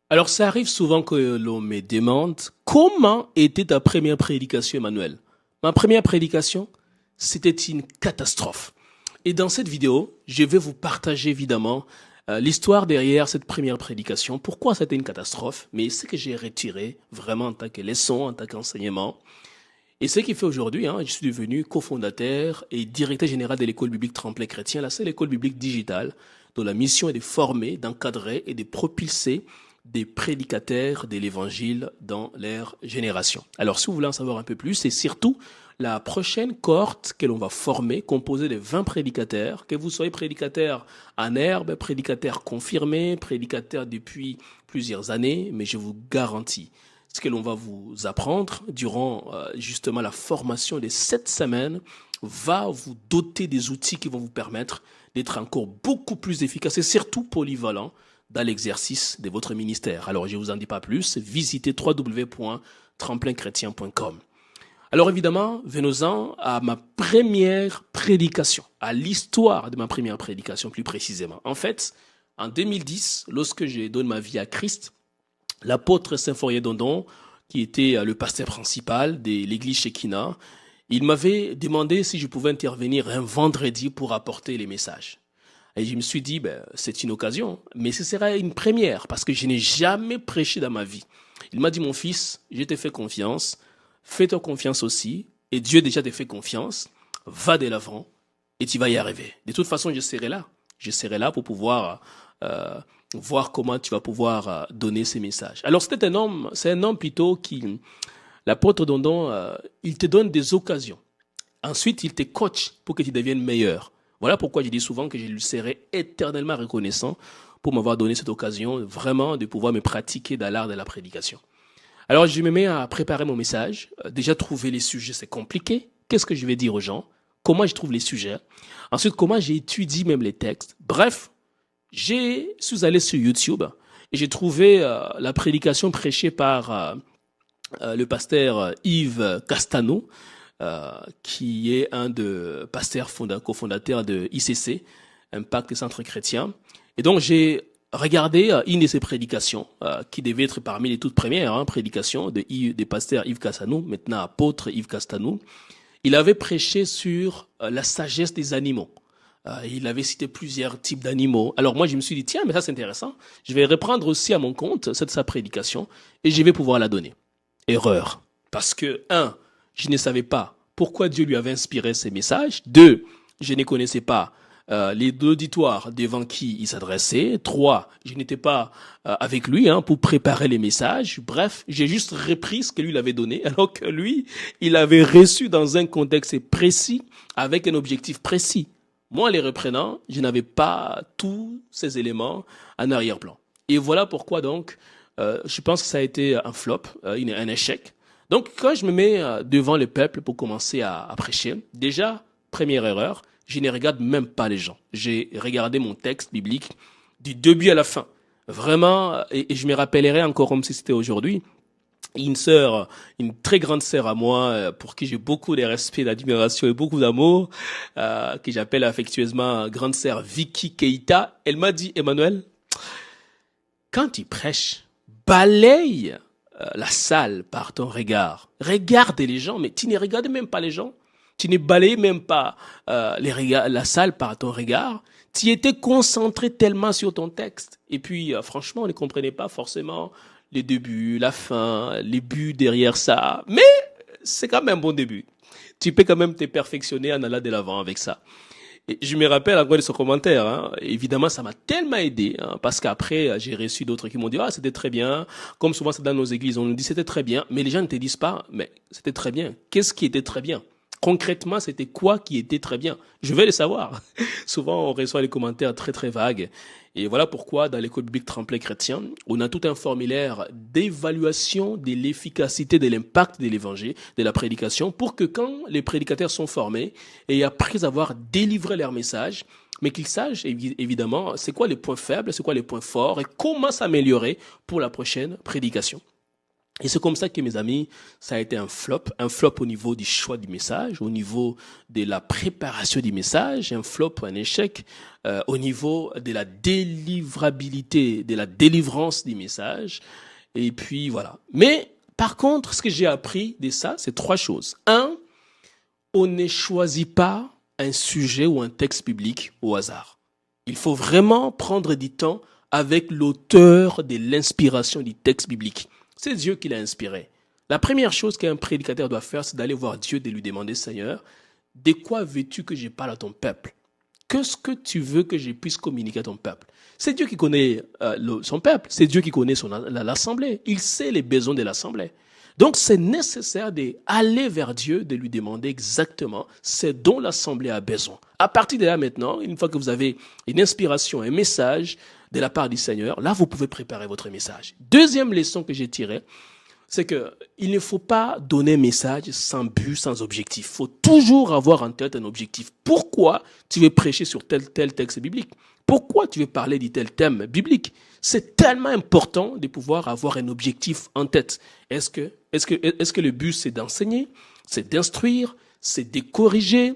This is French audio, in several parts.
Alors, ça arrive souvent que l'on me demande comment était ta première prédication, Emmanuel. Ma première prédication, c'était une catastrophe. Et dans cette vidéo, je vais vous partager évidemment l'histoire derrière cette première prédication, pourquoi c'était une catastrophe, mais ce que j'ai retiré vraiment en tant que leçon, en tant qu'enseignement. Et ce qui fait aujourd'hui, je suis devenu cofondateur et directeur général de l'école biblique Tremplin Chrétien, la seule école biblique digitale dont la mission est de former, d'encadrer et de propulser des prédicateurs de l'évangile dans leur génération. Alors, si vous voulez en savoir un peu plus, c'est surtout la prochaine cohorte que l'on va former, composée de 20 prédicateurs, que vous soyez prédicateur en herbe, prédicateur confirmé, prédicateur depuis plusieurs années, mais je vous garantis, ce que l'on va vous apprendre durant justement la formation de 7 semaines va vous doter des outils qui vont vous permettre d'être encore beaucoup plus efficace et surtout polyvalent dans l'exercice de votre ministère. Alors, je ne vous en dis pas plus, visitez www.tremplinchrestien.com. Alors évidemment, venons-en à ma première prédication, à l'histoire de ma première prédication plus précisément. En fait, en 2010, lorsque j'ai donné ma vie à Christ, l'apôtre Symphorien Dondon, qui était le pasteur principal de l'église Shekinah, il m'avait demandé si je pouvais intervenir un vendredi pour apporter les messages. Et je me suis dit, c'est une occasion, mais ce sera une première parce que je n'ai jamais prêché dans ma vie. Il m'a dit, mon fils, je t'ai fait confiance, fais-toi confiance aussi, et Dieu déjà te fait confiance, va de l'avant et tu vas y arriver. De toute façon, je serai là. Je serai là pour pouvoir voir comment tu vas pouvoir donner ces messages. Alors c'est un homme plutôt qui, l'apôtre Dondon, il te donne des occasions. Ensuite, il te coach pour que tu deviennes meilleur. Voilà pourquoi je dis souvent que je lui serai éternellement reconnaissant pour m'avoir donné cette occasion vraiment de pouvoir me pratiquer dans l'art de la prédication. Alors, je me mets à préparer mon message. Déjà, trouver les sujets, c'est compliqué. Qu'est-ce que je vais dire aux gens? Comment je trouve les sujets? Ensuite, comment j'étudie même les textes? Bref, je suis allé sur YouTube et j'ai trouvé la prédication prêchée par le pasteur Yves Castano, qui est un des pasteurs cofondateurs de ICC, Impact Centre Chrétien. Et donc, j'ai regardé une de ses prédications, qui devait être parmi les toutes premières prédications des pasteurs Yves Castano, maintenant apôtre Yves Castano. Il avait prêché sur la sagesse des animaux. Il avait cité plusieurs types d'animaux. Alors moi, je me suis dit, tiens, mais ça c'est intéressant. Je vais reprendre aussi à mon compte sa prédication et je vais pouvoir la donner. Erreur. Parce que, je ne savais pas pourquoi Dieu lui avait inspiré ces messages. 2, je ne connaissais pas les auditoires devant qui il s'adressait. 3, je n'étais pas avec lui pour préparer les messages. Bref, j'ai juste repris ce que lui avait donné, alors que lui, il avait reçu dans un contexte précis, avec un objectif précis. Moi, les reprenant, je n'avais pas tous ces éléments en arrière-plan. Et voilà pourquoi donc, je pense que ça a été un flop, un échec. Donc, quand je me mets devant le peuple pour commencer à prêcher, déjà, première erreur, je ne regarde même pas les gens. J'ai regardé mon texte biblique du début à la fin. Vraiment, et je me rappellerai encore comme si c'était aujourd'hui, une sœur, une très grande sœur à moi, pour qui j'ai beaucoup de respect, d'admiration et beaucoup d'amour, que j'appelle affectueusement grande sœur Vicky Keita. Elle m'a dit, Emmanuel, quand tu prêches, balaye la salle par ton regard. Regarde les gens, mais tu ne regardes même pas les gens. Tu ne balayes même pas la salle par ton regard. Tu étais concentré tellement sur ton texte. Et puis, franchement, on ne comprenait pas forcément les débuts, la fin, les buts derrière ça. Mais c'est quand même un bon début. Tu peux quand même te perfectionner en allant de l'avant avec ça. Et je me rappelle encore de ce commentaire. Évidemment, ça m'a tellement aidé, parce qu'après, j'ai reçu d'autres qui m'ont dit, ah, c'était très bien. Comme souvent, c'est dans nos églises, on nous dit, c'était très bien. Mais les gens ne te disent pas, mais c'était très bien. Qu'est-ce qui était très bien? Concrètement, c'était quoi qui était très bien? Je vais le savoir. Souvent, on reçoit les commentaires très, très vagues. Et voilà pourquoi, dans l'école biblique Tremplin Chrétien, on a tout un formulaire d'évaluation de l'efficacité de l'impact de l'évangile, de la prédication, pour que quand les prédicateurs sont formés, et après avoir délivré leur message, mais qu'ils sachent évidemment c'est quoi les points faibles, c'est quoi les points forts, et comment s'améliorer pour la prochaine prédication. Et c'est comme ça que, mes amis, ça a été un flop au niveau du choix du message, au niveau de la préparation du message, un flop, un échec, au niveau de la délivrabilité, de la délivrance du message. Et puis voilà. Mais par contre, ce que j'ai appris de ça, c'est trois choses. Un, on ne choisit pas un sujet ou un texte biblique au hasard. Il faut vraiment prendre du temps avec l'auteur de l'inspiration du texte biblique. C'est Dieu qui l'a inspiré. La première chose qu'un prédicateur doit faire, c'est d'aller voir Dieu, de lui demander, Seigneur, de quoi veux-tu que je parle à ton peuple? Qu'est-ce que tu veux que je puisse communiquer à ton peuple? C'est Dieu qui connaît son peuple, c'est Dieu qui connaît l'assemblée. Il sait les besoins de l'assemblée. Donc c'est nécessaire d'aller vers Dieu, de lui demander exactement ce dont l'assemblée a besoin. À partir de là maintenant, une fois que vous avez une inspiration, un message de la part du Seigneur, là vous pouvez préparer votre message. Deuxième leçon que j'ai tirée, c'est que il ne faut pas donner un message sans but, sans objectif. Il faut toujours avoir en tête un objectif. Pourquoi tu veux prêcher sur tel texte biblique? Pourquoi tu veux parler de tel thème biblique? C'est tellement important de pouvoir avoir un objectif en tête. Est-ce que le but c'est d'enseigner, c'est d'instruire, c'est de corriger,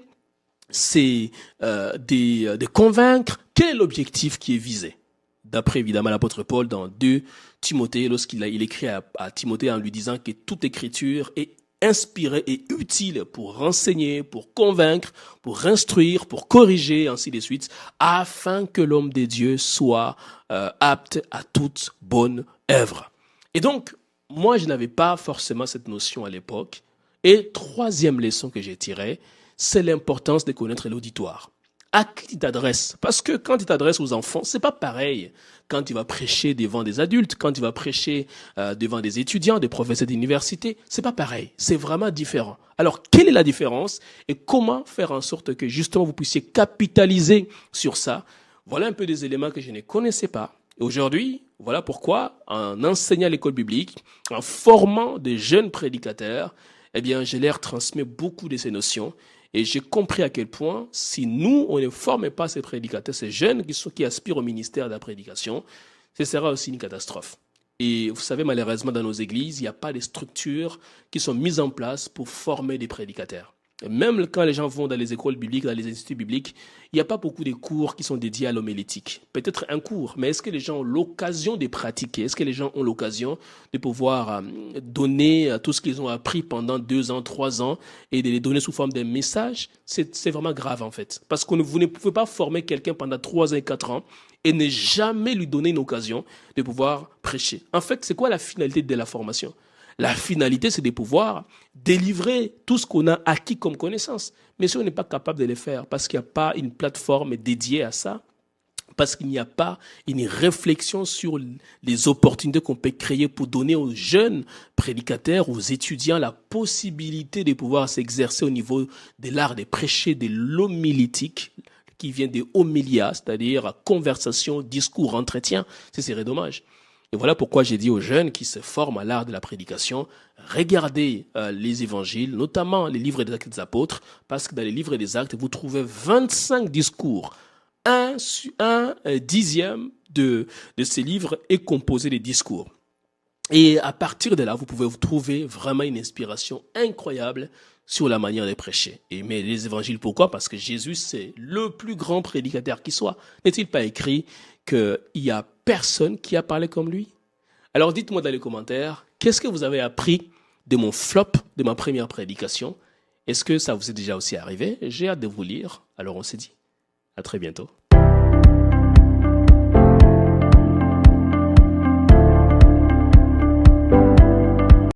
c'est de convaincre? Quel est l'objectif qui est visé? D'après évidemment l'apôtre Paul dans 2 Timothée, lorsqu'il écrit à Timothée en lui disant que toute écriture est inspirée et utile pour renseigner, pour convaincre, pour instruire, pour corriger, ainsi de suite, afin que l'homme de Dieu soit apte à toute bonne œuvre. Et donc, moi, je n'avais pas forcément cette notion à l'époque. Et troisième leçon que j'ai tirée, c'est l'importance de connaître l'auditoire. À qui tu t'adresses? Parce que quand tu t'adresses aux enfants, c'est pas pareil quand tu vas prêcher devant des adultes, quand tu vas prêcher devant des étudiants, des professeurs d'université, c'est pas pareil. C'est vraiment différent. Alors, quelle est la différence et comment faire en sorte que justement vous puissiez capitaliser sur ça? Voilà un peu des éléments que je ne connaissais pas. Et aujourd'hui, voilà pourquoi, en enseignant l'école biblique, en formant des jeunes prédicateurs, eh bien, je leur transmets beaucoup de ces notions. Et j'ai compris à quel point, si nous, on ne forme pas ces prédicateurs, ces jeunes qui aspirent au ministère de la prédication, ce sera aussi une catastrophe. Et vous savez, malheureusement, dans nos églises, il n'y a pas de structures qui sont mises en place pour former des prédicateurs. Et même quand les gens vont dans les écoles bibliques, dans les instituts bibliques, il n'y a pas beaucoup de cours qui sont dédiés à l'homélétique. Peut-être un cours, mais est-ce que les gens ont l'occasion de pratiquer? Est-ce que les gens ont l'occasion de pouvoir donner tout ce qu'ils ont appris pendant 2 ans, 3 ans et de les donner sous forme d'un message? C'est vraiment grave en fait. Parce que vous ne pouvez pas former quelqu'un pendant 3 ans et 4 ans et ne jamais lui donner une occasion de pouvoir prêcher. En fait, c'est quoi la finalité de la formation? La finalité, c'est de pouvoir délivrer tout ce qu'on a acquis comme connaissance. Mais si on n'est pas capable de le faire, parce qu'il n'y a pas une plateforme dédiée à ça, parce qu'il n'y a pas une réflexion sur les opportunités qu'on peut créer pour donner aux jeunes prédicateurs, aux étudiants, la possibilité de pouvoir s'exercer au niveau de l'art de prêcher, de l'homilétique, qui vient des homélias, c'est-à-dire conversation, discours, entretien, ce serait dommage. Et voilà pourquoi j'ai dit aux jeunes qui se forment à l'art de la prédication, regardez les évangiles, notamment les livres des actes des apôtres, parce que dans les livres des actes, vous trouvez 25 discours. Un dixième de ces livres est composé de discours. Et à partir de là, vous pouvez vous trouver vraiment une inspiration incroyable sur la manière de prêcher. Et mais les évangiles, pourquoi? Parce que Jésus, c'est le plus grand prédicateur qui soit. N'est-il pas écrit qu'il y a personne qui a parlé comme lui? Alors dites-moi dans les commentaires, qu'est-ce que vous avez appris de mon flop, de ma première prédication? Est-ce que ça vous est déjà aussi arrivé? J'ai hâte de vous lire. Alors on se dit à très bientôt.